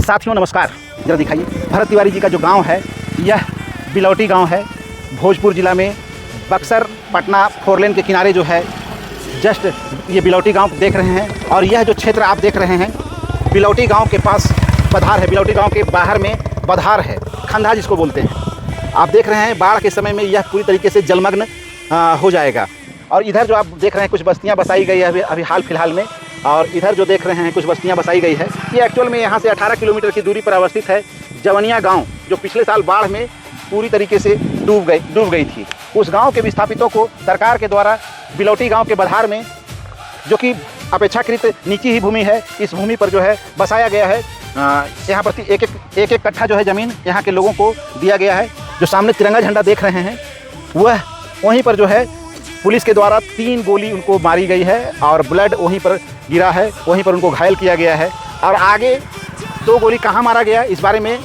साथियों नमस्कार। जरा दिखाइए भरत तिवारी जी का जो गांव है, यह बिलौटी गांव है। भोजपुर ज़िला में बक्सर पटना 4 लेन के किनारे जो है, जस्ट ये बिलौटी गांव देख रहे हैं। और यह जो क्षेत्र आप देख रहे हैं, बिलौटी गांव के पास बधार है। बिलौटी गांव के बाहर में बधार है, खंधा जिसको बोलते हैं। आप देख रहे हैं बाढ़ के समय में यह पूरी तरीके से जलमग्न हो जाएगा। और इधर जो आप देख रहे हैं कुछ बस्तियां बसाई गई है अभी हाल फिलहाल में। और इधर जो देख रहे हैं कुछ बस्तियां बसाई गई है। ये एक्चुअल में यहाँ से 18 किलोमीटर की दूरी पर अवस्थित है जवनिया गांव, जो पिछले साल बाढ़ में पूरी तरीके से डूब गई थी। उस गांव के विस्थापितों को सरकार के द्वारा बिलौटी गांव के बधार में, जो कि अपेक्षाकृत नीची ही भूमि है, इस भूमि पर जो है बसाया गया है। यहाँ पर एक कट्ठा जो है ज़मीन यहाँ के लोगों को दिया गया है। जो सामने तिरंगा झंडा देख रहे हैं, वह वहीं पर जो है पुलिस के द्वारा 3 गोली उनको मारी गई है और ब्लड वहीं पर गिरा है, वहीं पर उनको घायल किया गया है। और आगे 2 गोली कहाँ मारा गया, इस बारे में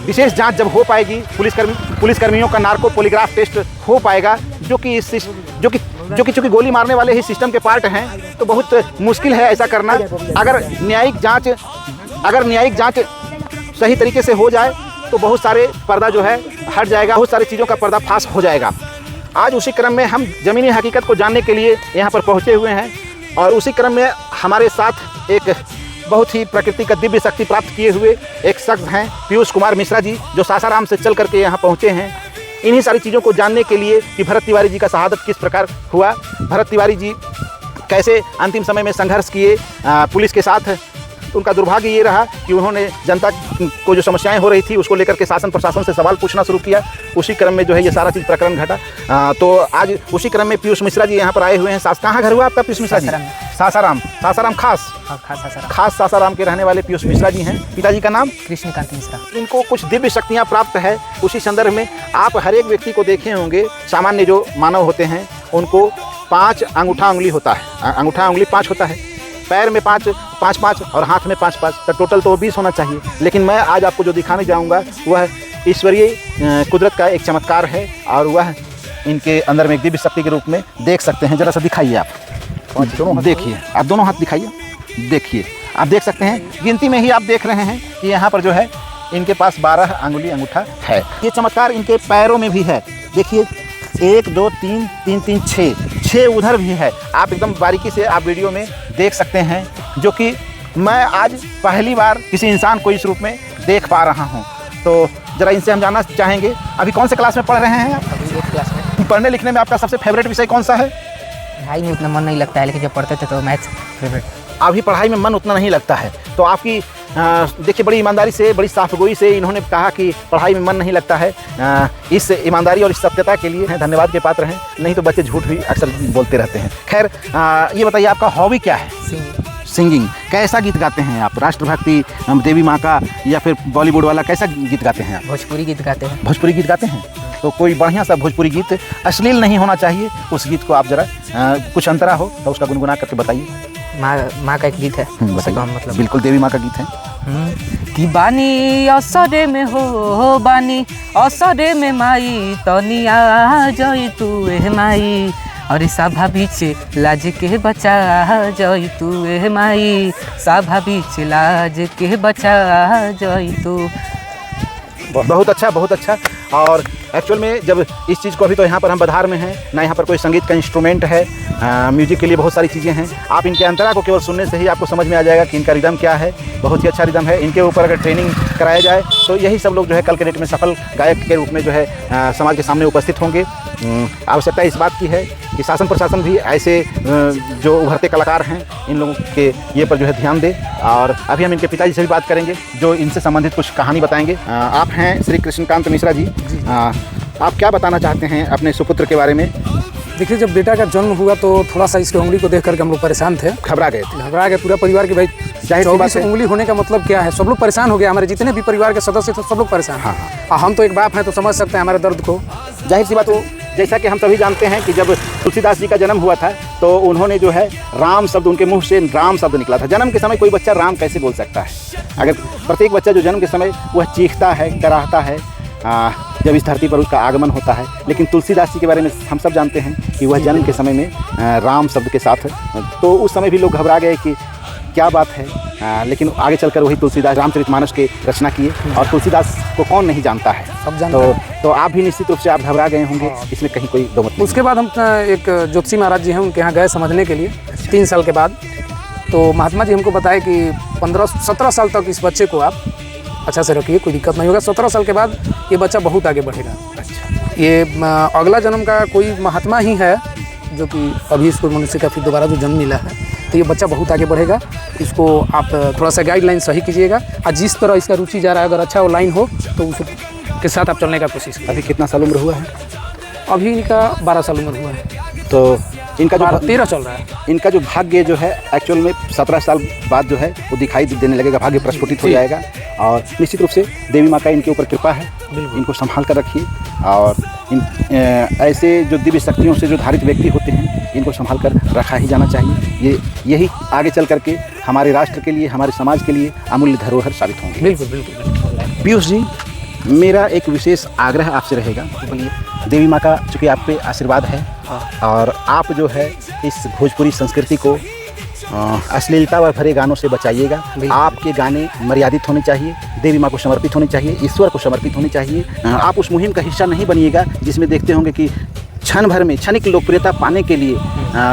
विशेष जांच जब हो पाएगी, पुलिसकर्मियों का नार्को पॉलीग्राफ टेस्ट हो पाएगा, जो कि चूँकि गोली मारने वाले ही सिस्टम के पार्ट हैं, तो बहुत मुश्किल है ऐसा करना। अगर न्यायिक जांच सही तरीके से हो जाए तो बहुत सारे पर्दा जो है हट जाएगा, बहुत सारी चीज़ों का पर्दाफाश हो जाएगा। आज उसी क्रम में हम ज़मीनी हकीकत को जानने के लिए यहाँ पर पहुँचे हुए हैं। और उसी क्रम में हमारे साथ एक बहुत ही प्रकृति का दिव्य शक्ति प्राप्त किए हुए एक शख्स हैं, पीयूष कुमार मिश्रा जी, जो सासाराम से चल करके यहाँ पहुँचे हैं इन्हीं सारी चीज़ों को जानने के लिए कि भरत तिवारी जी का शहादत किस प्रकार हुआ, भरत तिवारी जी कैसे अंतिम समय में संघर्ष किए पुलिस के साथ। उनका दुर्भाग्य ये रहा कि उन्होंने जनता को जो समस्याएं हो रही थी उसको लेकर के शासन प्रशासन से सवाल पूछना शुरू किया। उसी क्रम में जो है ये सारा चीज़ प्रकरण घटा। तो आज उसी क्रम में पीयूष मिश्रा जी यहाँ पर आए हुए हैं। कहाँ घर हुआ आपका पीयूष मिश्रा जी? सासाराम खास सासाराम के रहने वाले पीयूष मिश्रा जी हैं। पिताजी का नाम कृष्णकांत मिश्रा। इनको कुछ दिव्य शक्तियाँ प्राप्त है। उसी संदर्भ में आप हर एक व्यक्ति को देखे होंगे, सामान्य जो मानव होते हैं उनको 5 अंगूठा उंगली होता है, अंगूठा उंगली 5 होता है, पैर में 5 और हाथ में 5, तो टोटल तो 20 होना चाहिए। लेकिन मैं आज आपको जो दिखाने जाऊंगा वह ईश्वरीय कुदरत का एक चमत्कार है और वह इनके अंदर में एक दिव्य शक्ति के रूप में देख सकते हैं। जरा सा दिखाइए आप, देखिए आप दोनों हाथ दिखाइए, देखिए आप देख सकते हैं। गिनती में ही आप देख रहे हैं कि यहाँ पर जो है इनके पास 12 अंगुली अंगूठा है। ये चमत्कार इनके पैरों में भी है। देखिए 1 2 3 3 3 6 उधर भी है। आप एकदम बारीकी से आप वीडियो में देख सकते हैं, जो कि मैं आज पहली बार किसी इंसान को इस रूप में देख पा रहा हूं। तो ज़रा इनसे हम जानना चाहेंगे, अभी कौन से क्लास में पढ़ रहे हैं आप? अभी 8 क्लास में। पढ़ने लिखने में आपका सबसे फेवरेट विषय कौन सा है? पढ़ाई में उतना मन नहीं लगता है, लेकिन जब पढ़ते थे तो मैथ्स फेवरेट। अभी पढ़ाई में मन उतना नहीं लगता है, तो आपकी देखिए बड़ी ईमानदारी से, बड़ी साफगोई से इन्होंने कहा कि पढ़ाई में मन नहीं लगता है। इस ईमानदारी और इस सत्यता के लिए धन्यवाद के पात्र हैं, नहीं तो बच्चे झूठ भी अक्सर बोलते रहते हैं। खैर ये बताइए आपका हॉबी क्या है? सिंगिंग। कैसा गीत गाते हैं आप? राष्ट्रभक्ति, देवी माँ का, या फिर बॉलीवुड वाला, कैसा गीत गाते हैं आप? भोजपुरी गीत गाते हैं। भोजपुरी गीत गाते हैं, तो कोई बढ़िया सा भोजपुरी गीत, अश्लील नहीं होना चाहिए, उस गीत को आप जरा कुछ अंतरा हो तो उसका गुनगुना करके बताइए। माँ का एक गीत है, मतलब बिल्कुल देवी माँ का गीत है। कि बानी असरे में हो बानी असरे में माई तनिया जई तू ए माई, और सभा बीच लाज के बचा जई तू ए माई, सभा बीच लाज के बचा जई तू। बहुत अच्छा, बहुत अच्छा। और एक्चुअल में जब इस चीज़ को, अभी तो यहाँ पर हम बधार में हैं ना, यहाँ पर कोई संगीत का इंस्ट्रूमेंट है, म्यूजिक के लिए बहुत सारी चीज़ें हैं। आप इनके अंतरा को केवल सुनने से ही आपको समझ में आ जाएगा कि इनका रिदम क्या है। बहुत ही अच्छा रिदम है। इनके ऊपर अगर ट्रेनिंग कराया जाए तो यही सब लोग जो है कल के डेट में सफल गायक के रूप में जो है समाज के सामने उपस्थित होंगे। आवश्यकता इस बात की है कि शासन प्रशासन भी ऐसे जो उभरते कलाकार हैं इन लोगों के ये पर जो है ध्यान दे। और अभी हम इनके पिताजी से भी बात करेंगे, जो इनसे संबंधित कुछ कहानी बताएंगे। आप हैं श्री कृष्णकांत मिश्रा जी, आप क्या बताना चाहते हैं अपने सुपुत्र के बारे में? देखिए, जब बेटा का जन्म हुआ तो थोड़ा सा इसकी उंगली को देख करके हम लोग परेशान थे, घबरा गए पूरा परिवार के। भाई 24 उंगली होने का मतलब क्या है? सब लोग परेशान हो गए, हमारे जितने भी परिवार के सदस्य थे सब लोग परेशान। हाँ, हम तो एक बाप हैं तो समझ सकते हैं हमारे दर्द को। जाहिर सी बात हो, जैसा कि हम सभी जानते हैं कि जब तुलसीदास जी का जन्म हुआ था तो उन्होंने जो है राम शब्द, उनके मुंह से राम शब्द निकला था। जन्म के समय कोई बच्चा राम कैसे बोल सकता है? अगर प्रत्येक बच्चा जो जन्म के समय वह चीखता है, कराहता है जब इस धरती पर उसका आगमन होता है। लेकिन तुलसीदास जी के बारे में हम सब जानते हैं कि वह जन्म के समय में राम शब्द के साथ, तो उस समय भी लोग घबरा गए कि क्या बात है, लेकिन आगे चलकर वही तुलसीदास रामचरितमानस के रचना किए, और तुलसीदास को कौन नहीं जानता है। सब जानते हैं। तो आप भी निश्चित रूप से आप घबरा गए होंगे, इसमें कहीं कोई दो मत नहीं। उसके बाद हम एक ज्योतिषी महाराज जी हैं, उनके यहाँ गए समझने के लिए 3 साल के बाद। तो महात्मा जी हमको बताए कि 15-17 साल तक इस बच्चे को आप अच्छा से रखिए, कोई दिक्कत नहीं होगा। 17 साल के बाद ये बच्चा बहुत आगे बढ़ेगा। अच्छा, ये अगला जन्म का कोई महात्मा ही है जो कि अभी इसको मनुष्य का फिर दोबारा जो जन्म मिला है, तो ये बच्चा बहुत आगे बढ़ेगा। इसको आप थोड़ा सा गाइडलाइन सही कीजिएगा, और जिस तरह इसका रुचि जा रहा है, अगर अच्छा वो लाइन हो तो उसके साथ आप चलने का कोशिश कीजिए। अभी कितना साल उम्र हुआ है? अभी इनका 12 साल उम्र हुआ है, तो इनका जो 13 चल रहा है। इनका जो भाग्य जो है एक्चुअल में 17 साल बाद जो है वो दिखाई देने लगेगा, भाग्य प्रस्फुटित हो जाएगा। और निश्चित रूप से देवी माँ का इनके ऊपर कृपा है, इनको संभाल कर रखिए। और ऐसे जो दिव्य शक्तियों से जो धारित व्यक्ति होते हैं, इनको संभाल कर रखा ही जाना चाहिए। यही आगे चल करके हमारे राष्ट्र के लिए, हमारे समाज के लिए अमूल्य धरोहर साबित होंगे। बिल्कुल बिल्कुल। पीयूष जी, मेरा एक विशेष आग्रह आपसे रहेगा। बोलिए। देवी माँ का चूँकि आप पे आशीर्वाद है, और आप जो है इस भोजपुरी संस्कृति को अश्लीलता व भरे गानों से बचाइएगा। आपके गाने मर्यादित होने चाहिए, देवी माँ को समर्पित होने चाहिए, ईश्वर को समर्पित होने चाहिए। आप उस मुहिम का हिस्सा नहीं बनिएगा जिसमें देखते होंगे कि क्षण भर में क्षणिक लोकप्रियता पाने के लिए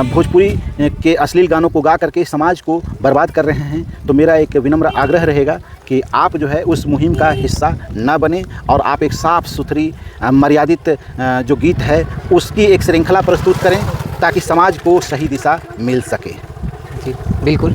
भोजपुरी के अश्लील गानों को गा करके समाज को बर्बाद कर रहे हैं। तो मेरा एक विनम्र आग्रह रहेगा कि आप जो है उस मुहिम का हिस्सा ना बने, और आप एक साफ़ सुथरी मर्यादित जो गीत है उसकी एक श्रृंखला प्रस्तुत करें, ताकि समाज को सही दिशा मिल सके। जी बिल्कुल।